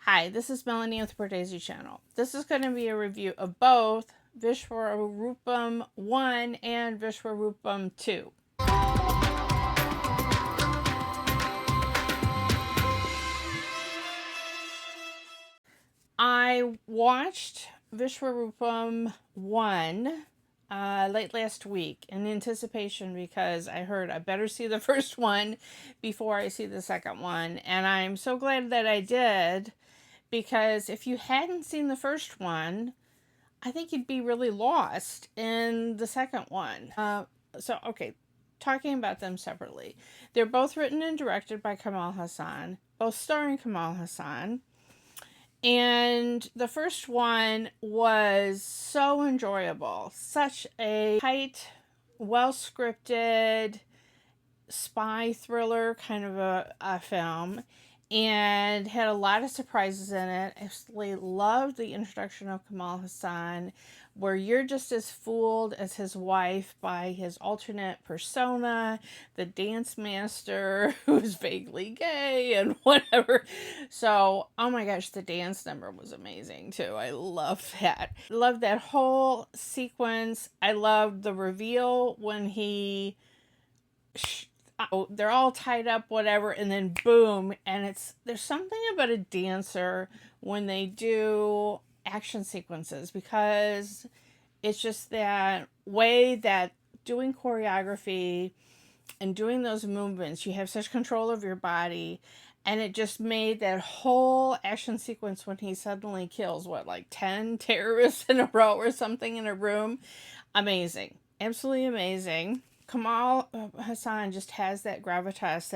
Hi, this is Melanie with the Pardesi channel. This is going to be a review of both Vishwaroopam 1 and Vishwaroopam 2. I watched Vishwaroopam 1 late last week in anticipation because I heard I better see the first one before I see the second one. And I'm so glad that I did, because if you hadn't seen the first one, I think you'd be really lost in the second one. Okay, talking about them separately. They're both written and directed by Kamal Haasan, both starring Kamal Haasan. And the first one was so enjoyable. Such a tight, well scripted spy thriller kind of a film, and had a lot of surprises in it. I absolutely loved the introduction of Kamal Haasan, where you're just as fooled as his wife by his alternate persona, the dance master who's vaguely gay and whatever. So, oh my gosh, the dance number was amazing too. I love that. Love that whole sequence. I loved the reveal when he they're all tied up, whatever, and then boom, and there's something about a dancer when they do action sequences, because it's just that way that doing choreography and doing those movements, you have such control of your body, and it just made that whole action sequence when he suddenly kills like 10 terrorists in a row or something in a room, amazing, absolutely amazing. Kamal Haasan just has that gravitas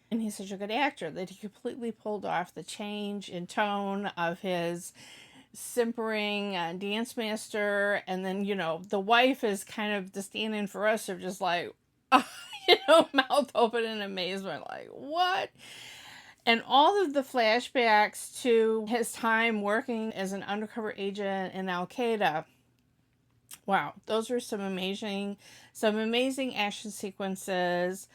and he's such a good actor that he completely pulled off the change in tone of his simpering dance master. And then, the wife is kind of the stand in for us, of just like, mouth open in amazement, like, what? And all of the flashbacks to his time working as an undercover agent in Al Qaeda. Wow, those were some amazing action sequences,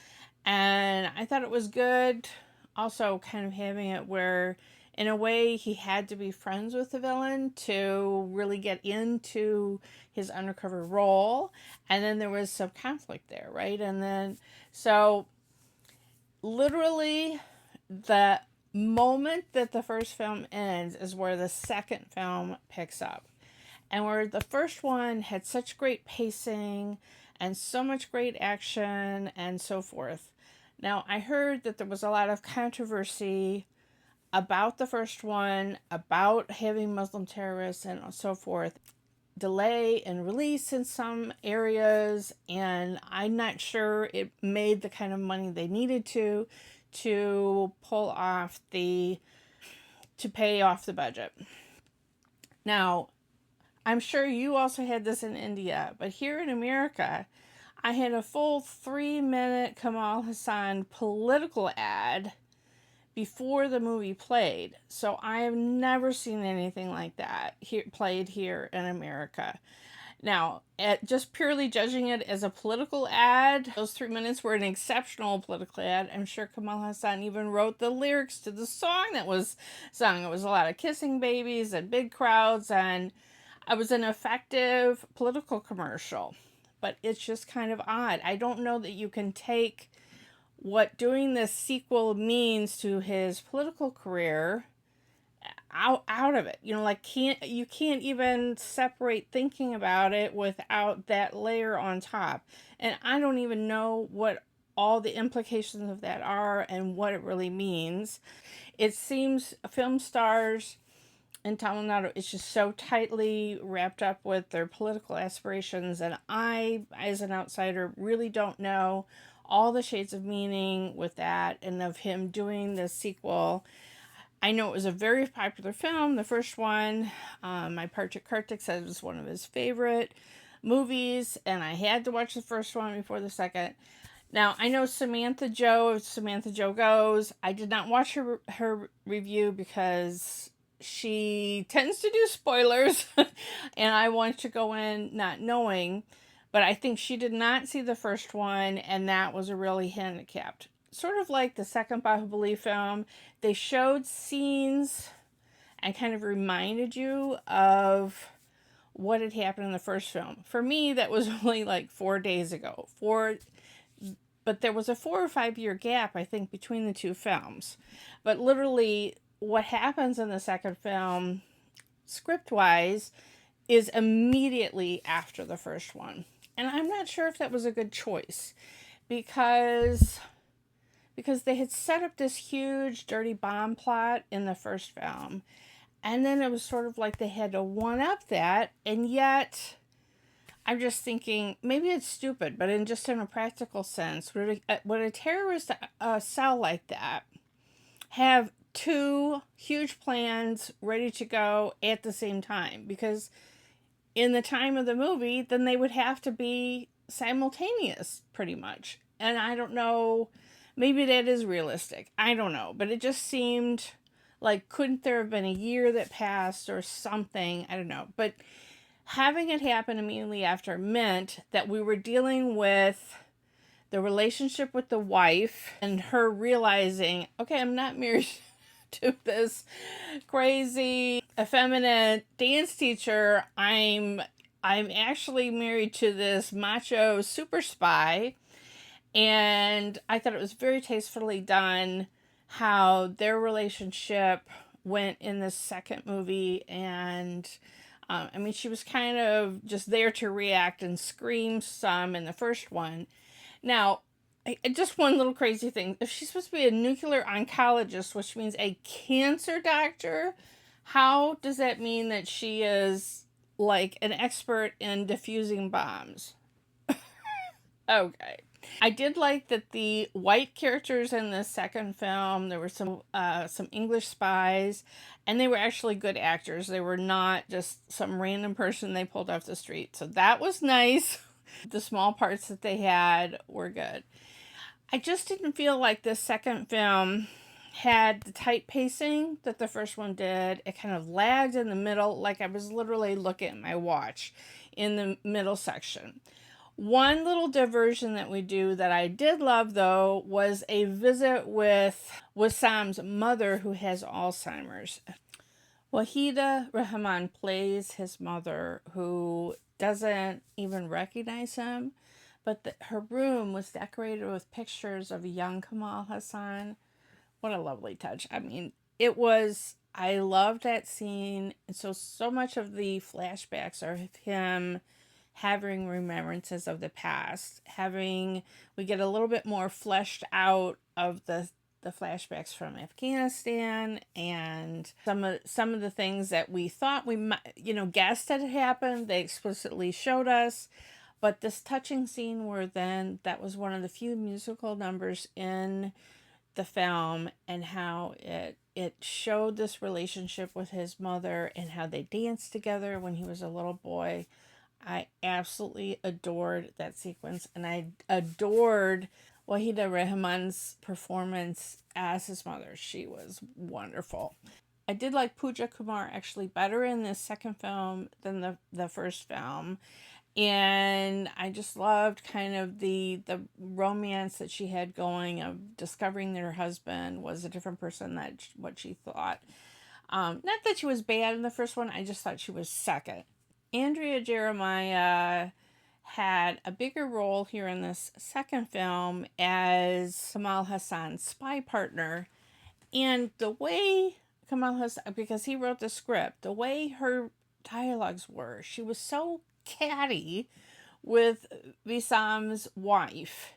and I thought it was good. Also, kind of having it where, in a way, he had to be friends with the villain to really get into his undercover role, and then there was some conflict there, right? And then, so literally, the moment that the first film ends is where the second film picks up. And where the first one had such great pacing and so much great action and so forth. Now, I heard that there was a lot of controversy about the first one, about having Muslim terrorists and so forth, delay in release in some areas, and I'm not sure it made the kind of money they needed to pull off to pay off the budget. Now, I'm sure you also had this in India, but here in America, I had a full 3-minute Kamal Haasan political ad before the movie played. So I have never seen anything like that played here in America. Now, just purely judging it as a political ad, those 3 minutes were an exceptional political ad. I'm sure Kamal Haasan even wrote the lyrics to the song that was sung. It was a lot of kissing babies and big crowds, and it was an effective political commercial. But it's just kind of odd. I don't know that you can take what doing this sequel means to his political career out of it. You can't even separate thinking about it without that layer on top. And I don't even know what all the implications of that are and what it really means. It seems film stars in Tamil Nadu, it's just so tightly wrapped up with their political aspirations, and I, as an outsider, really don't know all the shades of meaning with that, and of him doing the sequel. I know it was a very popular film, the first one. My partner Kartik said it was one of his favorite movies, and I had to watch the first one before the second. Now, I know Samantha Joe Goes. I did not watch her review because she tends to do spoilers, and I want to go in not knowing. But I think she did not see the first one, and that was a really handicapped sort of like the second Bahubali film, they showed scenes and kind of reminded you of what had happened in the first film. For me, that was only like 4 days ago. But there was a 4 or 5 year gap, I think, between the two films. But literally, what happens in the second film, script wise, is immediately after the first one. And I'm not sure if that was a good choice because they had set up this huge dirty bomb plot in the first film. And then it was sort of like they had to one up that, and yet I'm just thinking maybe it's stupid, but in a practical sense, would a terrorist cell like that have two huge plans ready to go at the same time? Because in the time of the movie, then they would have to be simultaneous pretty much. And I don't know, maybe that is realistic. I don't know, but it just seemed like, couldn't there have been a year that passed or something? I don't know. But having it happen immediately after meant that we were dealing with the relationship with the wife and her realizing, okay, I'm not married to this crazy, effeminate dance teacher. I'm actually married to this macho super spy. And I thought it was very tastefully done how their relationship went in the second movie. And I mean, she was kind of just there to react and scream some in the first one. Now, just one little crazy thing. If she's supposed to be a nuclear oncologist, which means a cancer doctor, how does that mean that she is like an expert in diffusing bombs? Okay. I did like that the white characters in the second film, there were some English spies, and they were actually good actors. They were not just some random person they pulled off the street. So that was nice. The small parts that they had were good. I just didn't feel like this second film had the tight pacing that the first one did. It kind of lagged in the middle, like I was literally looking at my watch in the middle section. One little diversion that we do that I did love, though, was a visit with Wissam's mother, who has Alzheimer's. Wahida Rahman plays his mother, who doesn't even recognize him, but her room was decorated with pictures of young Kamal Haasan. What a lovely touch. I mean, I loved that scene. And so much of the flashbacks are of him having remembrances of the past. We get a little bit more fleshed out of the flashbacks from Afghanistan, and some of the things that we thought we might, guessed had happened, they explicitly showed us. But this touching scene where then that was one of the few musical numbers in the film, and how it showed this relationship with his mother and how they danced together when he was a little boy. I absolutely adored that sequence, and I adored Wahida Rahman's performance as his mother. She was wonderful. I did like Pooja Kumar actually better in this second film than the first film. And I just loved kind of the romance that she had going of discovering that her husband was a different person than what she thought. Not that she was bad in the first one, I just thought she was second. Andrea Jeremiah had a bigger role here in this second film as Kamal Haasan's spy partner. And the way Kamal Haasan, because he wrote the script, the way her dialogues were, she was so catty with Wissam's wife.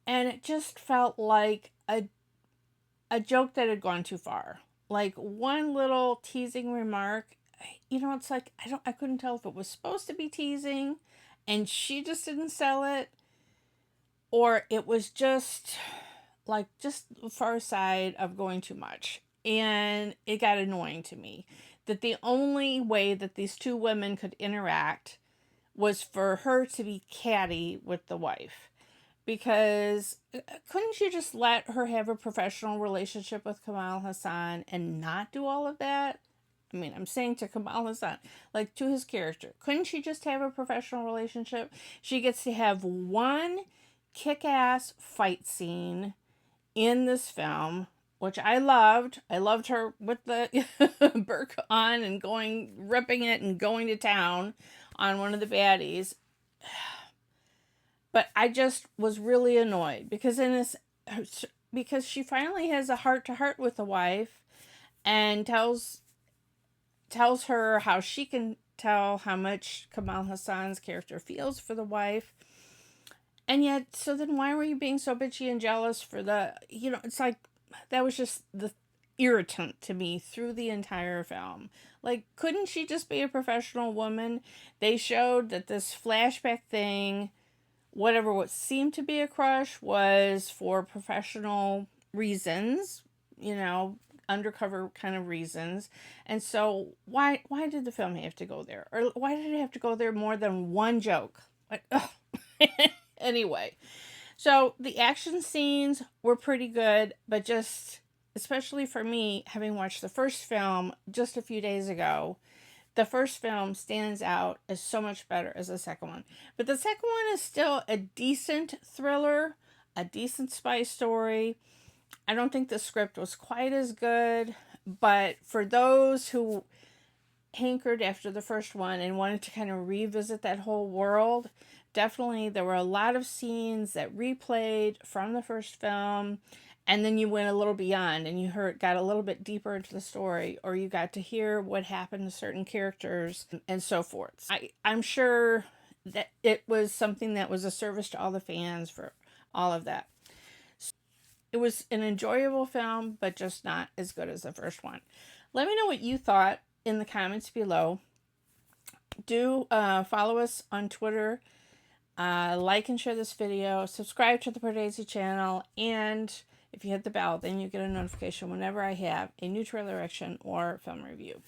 And it just felt like a joke that had gone too far. Like one little teasing remark, it's like I couldn't tell if it was supposed to be teasing and she just didn't sell it, or it was just the far side of going too much. And it got annoying to me that the only way that these two women could interact was for her to be catty with the wife. Because couldn't you just let her have a professional relationship with Kamal Haasan and not do all of that? I mean, I'm saying to Kamal Haasan, like to his character, couldn't she just have a professional relationship? She gets to have one kick-ass fight scene in this film, which I loved. I loved her with the burqa on and ripping it and going to town on one of the baddies. But I just was really annoyed because she finally has a heart to heart with the wife and tells her how she can tell how much Kamal Hassan's character feels for the wife. And yet, so then why were you being so bitchy and jealous for it's like, that was just the irritant to me through the entire film. Like, couldn't she just be a professional woman? They showed that this flashback thing, whatever what seemed to be a crush, was for professional reasons, undercover kind of reasons. And so why did the film have to go there? Or why did it have to go there more than one joke? Anyway, so the action scenes were pretty good, but just, especially for me, having watched the first film just a few days ago, the first film stands out as so much better as the second one. But the second one is still a decent thriller, a decent spy story. I don't think the script was quite as good, but for those who hankered after the first one and wanted to kind of revisit that whole world, definitely there were a lot of scenes that replayed from the first film, and then you went a little beyond and you got a little bit deeper into the story, or you got to hear what happened to certain characters and so forth. I'm sure that it was something that was a service to all the fans for all of that. It was an enjoyable film, but just not as good as the first one. Let me know what you thought in the comments below. Do follow us on Twitter. Like and share this video. Subscribe to the Pardesi channel. And if you hit the bell, then you get a notification whenever I have a new trailer reaction or film review.